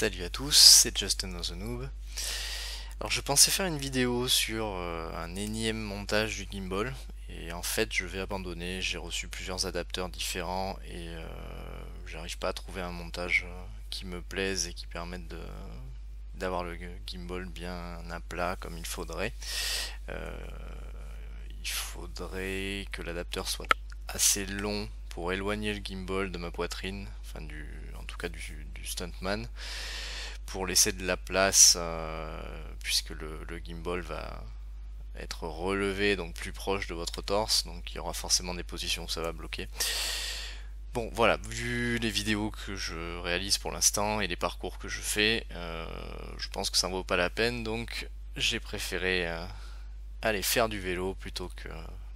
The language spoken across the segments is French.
Salut à tous, c'est Justin the Noob. Alors je pensais faire une vidéo sur un énième montage du gimbal et en fait je vais abandonner, j'ai reçu plusieurs adapteurs différents et j'arrive pas à trouver un montage qui me plaise et qui permette d'avoir le gimbal bien à plat comme il faudrait. Euh, il faudrait que l'adapteur soit assez long pour éloigner le gimbal de ma poitrine, en tout cas du stuntman, pour laisser de la place, puisque le gimbal va être relevé, donc plus proche de votre torse, donc il y aura forcément des positions où ça va bloquer. Bon voilà, vu les vidéos que je réalise pour l'instant et les parcours que je fais, je pense que ça ne vaut pas la peine, donc j'ai préféré aller faire du vélo plutôt que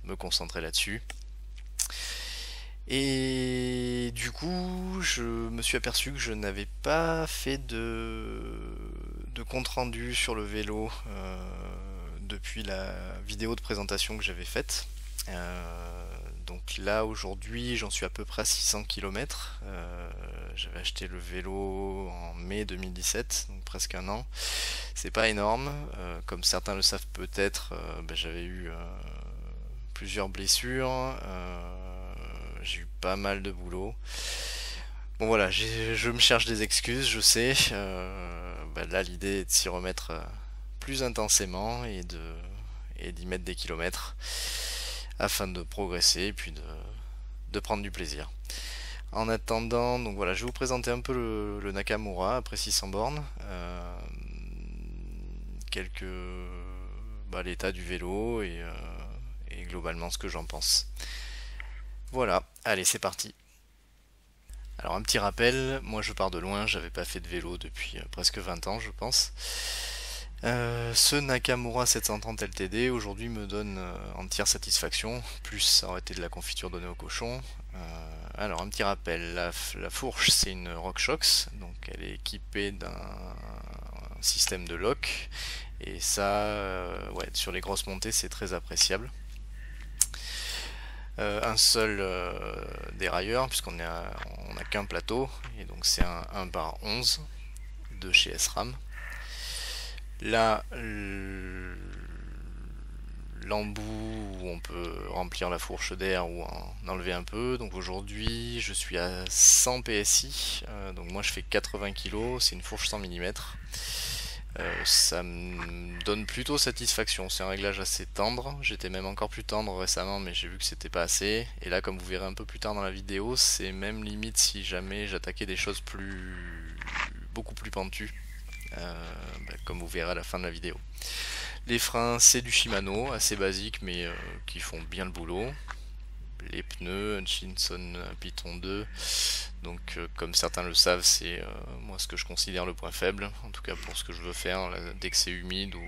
me concentrer là-dessus. Et du coup, je me suis aperçu que je n'avais pas fait de compte rendu sur le vélo depuis la vidéo de présentation que j'avais faite. Donc là, aujourd'hui, j'en suis à peu près à 600 km. J'avais acheté le vélo en mai 2017, donc presque un an. C'est pas énorme. Comme certains le savent peut-être, j'avais eu plusieurs blessures. J'ai eu pas mal de boulot. Bon voilà, je me cherche des excuses, je sais. Là, l'idée est de s'y remettre plus intensément et d'y mettre des kilomètres afin de progresser et puis de prendre du plaisir. En attendant, donc voilà, je vais vous présenter un peu le Nakamura après 600 bornes. L'état du vélo et globalement ce que j'en pense. Voilà, allez c'est parti. Alors un petit rappel, moi je pars de loin, j'avais pas fait de vélo depuis presque 20 ans je pense. Ce Nakamura 730 LTD aujourd'hui me donne entière satisfaction, plus ça aurait été de la confiture donnée au cochon. Alors un petit rappel, la fourche c'est une RockShox, donc elle est équipée d'un système de lock, et ça, sur les grosses montées c'est très appréciable. Un seul dérailleur puisqu'on on a qu'un plateau et donc c'est un 1/11 de chez SRAM. Là l'embout où on peut remplir la fourche d'air ou en enlever un peu, donc aujourd'hui je suis à 100 PSI, donc moi je fais 80 kg, c'est une fourche 100 mm. Ça me donne plutôt satisfaction, c'est un réglage assez tendre, j'étais même encore plus tendre récemment mais j'ai vu que c'était pas assez, et là comme vous verrez un peu plus tard dans la vidéo, c'est même limite si jamais j'attaquais des choses beaucoup plus pentues, comme vous verrez à la fin de la vidéo. Les freins c'est du Shimano, assez basique mais qui font bien le boulot. Les pneus, Hutchinson Python 2, donc comme certains le savent, c'est moi ce que je considère le point faible, en tout cas pour ce que je veux faire, là, dès que c'est humide ou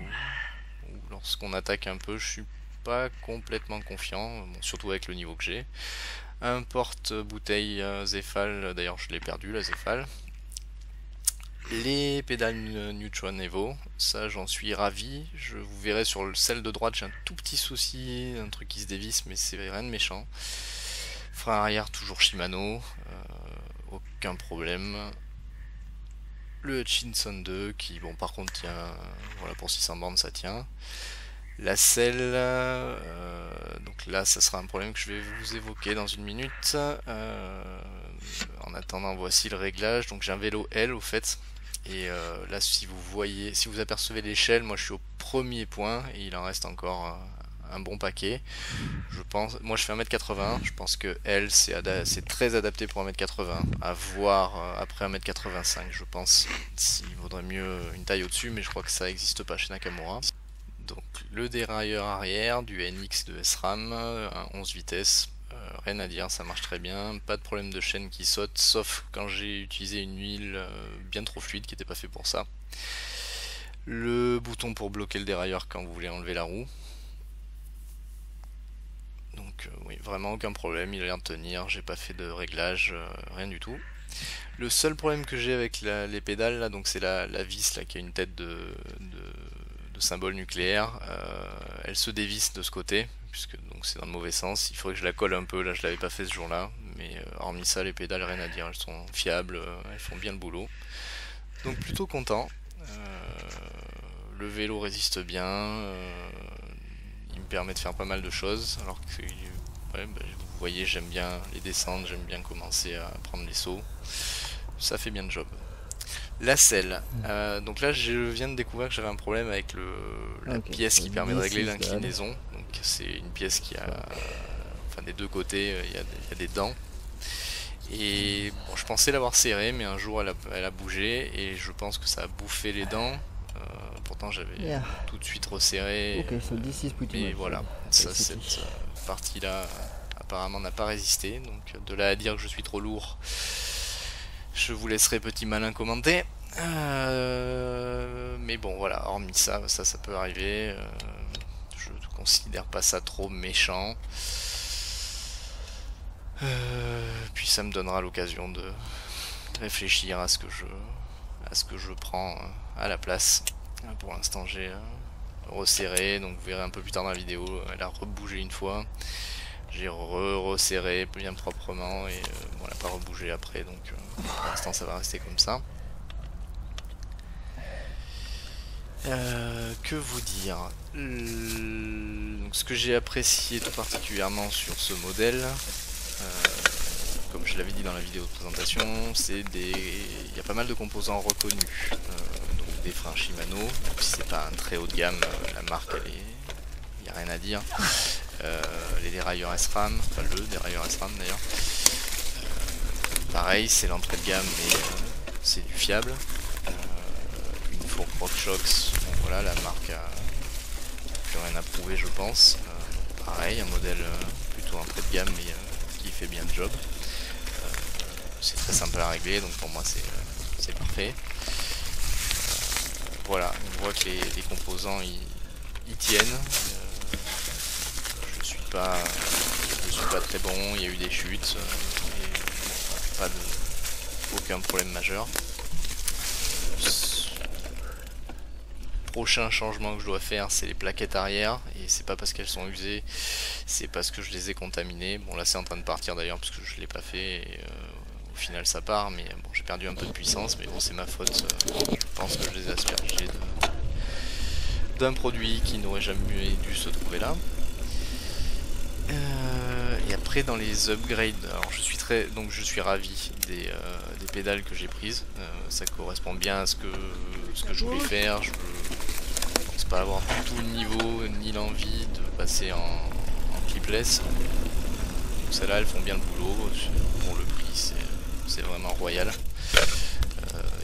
lorsqu'on attaque un peu, je suis pas complètement confiant, bon, surtout avec le niveau que j'ai. Un porte-bouteille Zefal, d'ailleurs je l'ai perdu la Zefal. Les pédales Neutron Evo, ça j'en suis ravi. Vous verrez sur celle de droite j'ai un tout petit souci, un truc qui se dévisse mais c'est rien de méchant. Frein arrière toujours Shimano, aucun problème. Le Hutchinson 2 qui bon par contre tient, voilà pour 600 bornes ça tient. La selle, donc là ça sera un problème que je vais vous évoquer dans une minute. En attendant voici le réglage, donc j'ai un vélo L au fait. Et là si vous voyez, si vous apercevez l'échelle, moi je suis au premier point et il en reste encore un bon paquet. Je pense, moi je fais 1m80, je pense que L c'est très adapté pour 1m80, à voir après 1m85 je pense, s'il vaudrait mieux une taille au-dessus, mais je crois que ça n'existe pas chez Nakamura. Donc le dérailleur arrière du NX de SRAM, un 11 vitesses, rien à dire, ça marche très bien, pas de problème de chaîne qui saute, sauf quand j'ai utilisé une huile bien trop fluide qui n'était pas fait pour ça. Le bouton pour bloquer le dérailleur quand vous voulez enlever la roue. Donc oui, vraiment aucun problème, il a l'air de tenir, j'ai pas fait de réglage, rien du tout. Le seul problème que j'ai avec les pédales là, donc c'est la vis là qui a une tête de symbole nucléaire, elle se dévisse de ce côté, puisque donc c'est dans le mauvais sens, il faudrait que je la colle un peu, là je l'avais pas fait ce jour là, mais hormis ça les pédales rien à dire, elles sont fiables, elles font bien le boulot. Donc plutôt content. Le vélo résiste bien, il me permet de faire pas mal de choses, alors que ouais, bah, vous voyez, j'aime bien les descentes, j'aime bien commencer à prendre les sauts, ça fait bien le job. La selle, donc là je viens de découvrir que j'avais un problème avec la Ok, pièce qui permet de régler this is bad. l'inclinaison, donc c'est une pièce qui a, enfin des deux côtés, il y a des dents. Et bon, je pensais l'avoir serrée, mais un jour elle a bougé et je pense que ça a bouffé les dents. Pourtant j'avais Yeah. tout de suite resserré, Okay, so this is pretty mais much voilà, ça, basically. cette partie-là apparemment n'a pas résisté. Donc de là à dire que je suis trop lourd, je vous laisserai petit malin commenter. Mais bon voilà, hormis ça, ça peut arriver. Je ne considère pas ça trop méchant. Puis ça me donnera l'occasion de réfléchir à ce que je prends à la place. Pour l'instant j'ai resserré, donc vous verrez un peu plus tard dans la vidéo, elle a rebougé une fois. J'ai resserré bien proprement et bon, elle n'a pas rebougé après, donc pour l'instant ça va rester comme ça. Que vous dire, donc, ce que j'ai apprécié tout particulièrement sur ce modèle, comme je l'avais dit dans la vidéo de présentation, il y a pas mal de composants reconnus, donc des freins Shimano, même si c'est pas un très haut de gamme, la marque il n'y a rien à dire. Les dérailleurs SRAM, enfin le dérailleur SRAM d'ailleurs. Pareil, c'est l'entrée de gamme, mais c'est du fiable. Une fourche RockShox, bon voilà, la marque a plus rien à prouver je pense. Pareil, un modèle plutôt entrée de gamme, mais qui fait bien le job. C'est très simple à régler, donc pour moi c'est parfait. Voilà, on voit que les composants ils tiennent. Je suis pas très bon, il y a eu des chutes, et aucun problème majeur. Prochain changement que je dois faire, c'est les plaquettes arrière, et c'est pas parce qu'elles sont usées, c'est parce que je les ai contaminées. Bon là c'est en train de partir d'ailleurs parce que je l'ai pas fait, et au final ça part, mais bon j'ai perdu un peu de puissance, mais bon c'est ma faute. Je pense que je les ai aspergées d'un produit qui n'aurait jamais dû se trouver là. Et après dans les upgrades, alors je suis ravi des pédales que j'ai prises. Ça correspond bien à ce que je voulais faire. Je pense pas avoir du tout le niveau ni l'envie de passer en clipless. Donc celles-là elles font bien le boulot. Pour le prix c'est vraiment royal.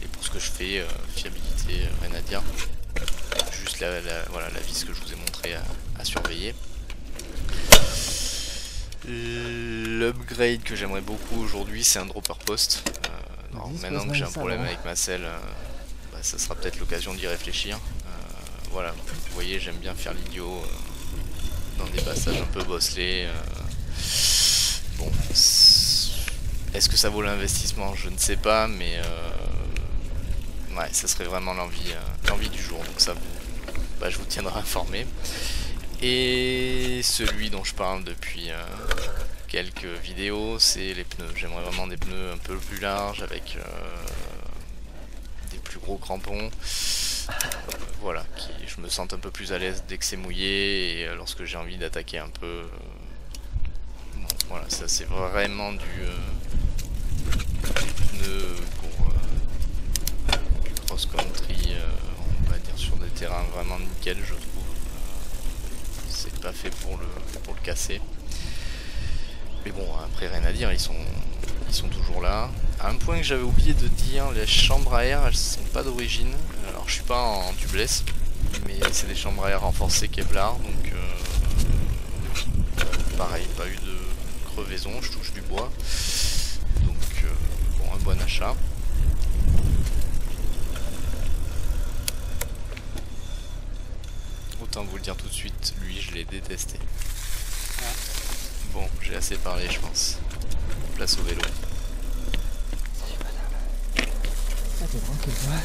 Et pour ce que je fais, fiabilité, rien à dire. Juste voilà, la vis que je vous ai montré à surveiller. L'upgrade que j'aimerais beaucoup aujourd'hui, c'est un dropper post. Maintenant que j'ai un problème avec ma selle, bah, ça sera peut-être l'occasion d'y réfléchir. Voilà, vous voyez, j'aime bien faire l'idiot dans des passages un peu bosselés. Bon, est-ce que ça vaut l'investissement? Je ne sais pas, mais ouais, ça serait vraiment l'envie du jour. Donc ça, bah, je vous tiendrai informé. Et celui dont je parle depuis quelques vidéos, c'est les pneus. J'aimerais vraiment des pneus un peu plus larges avec des plus gros crampons. Voilà, je me sente un peu plus à l'aise dès que c'est mouillé et lorsque j'ai envie d'attaquer un peu. Bon, voilà, ça c'est vraiment du pneu pour du cross-country, on va dire sur des terrains vraiment nickel, je trouve. C'est pas fait pour le casser. Mais bon, après rien à dire, ils sont toujours là. À un point que j'avais oublié de dire, les chambres à air, elles sont pas d'origine. Alors je suis pas en tubeless, mais c'est des chambres à air renforcées Kevlar, donc pareil, pas eu de crevaison, je touche du bois. Donc bon, un bon achat. Autant vous le dire tout de suite, lui je l'ai détesté. Bon, j'ai assez parlé je pense. Place au vélo. Ah, t'es tranquille, ouais.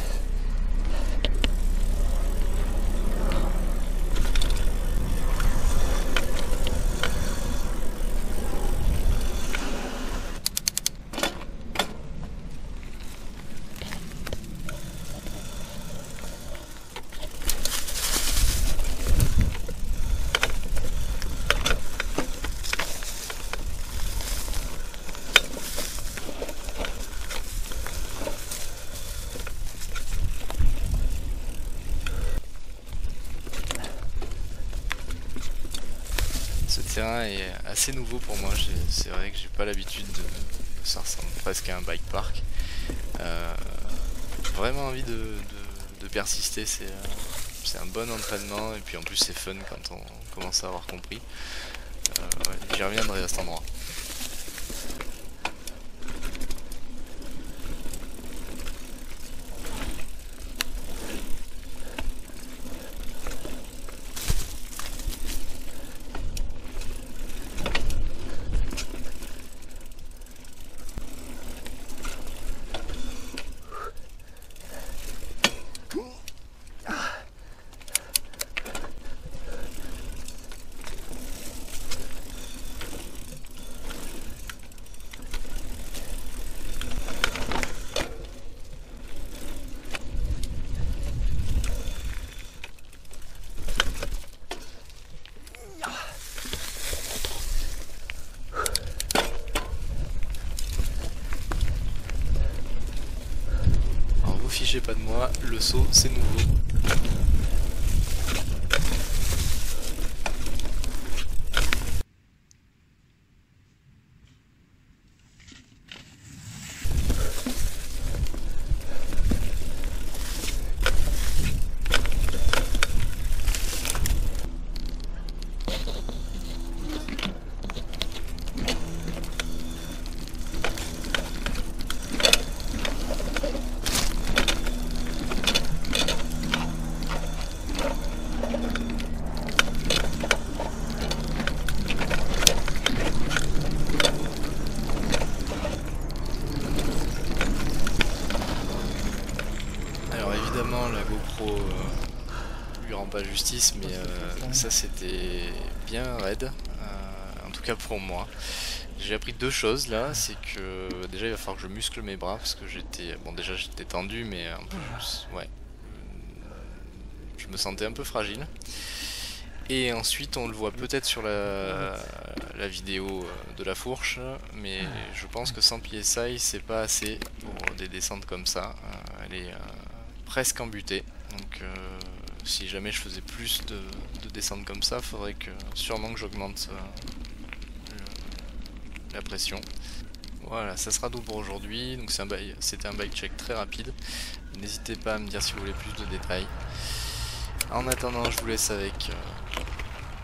terrain est assez nouveau pour moi. C'est vrai que j'ai pas l'habitude de... Ça ressemble presque à un bike park. Vraiment envie de persister, c'est un bon entraînement et puis en plus c'est fun quand on commence à avoir compris. Ouais, j'y reviendrai à cet endroit. Fichez pas de moi, le saut c'est nouveau. Évidemment la GoPro lui rend pas justice, mais ça c'était bien raide, en tout cas pour moi. J'ai appris deux choses là, c'est que déjà il va falloir que je muscle mes bras parce que j'étais, bon déjà j'étais tendu mais un peu, ouais, je me sentais un peu fragile. Et ensuite on le voit peut-être sur la vidéo de la fourche, mais je pense que sans PSI c'est pas assez pour des descentes comme ça. Elle est presque embutée, donc si jamais je faisais plus de descentes comme ça, faudrait que sûrement que j'augmente la pression. Voilà, ça sera tout pour aujourd'hui. Donc c'était un bike check très rapide. N'hésitez pas à me dire si vous voulez plus de détails. En attendant, je vous laisse avec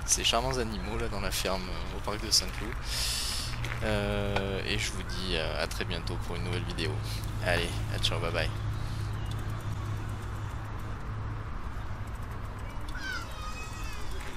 ces charmants animaux là dans la ferme au parc de Saint-Cloud. Et je vous dis à très bientôt pour une nouvelle vidéo. Allez, à ciao, bye bye.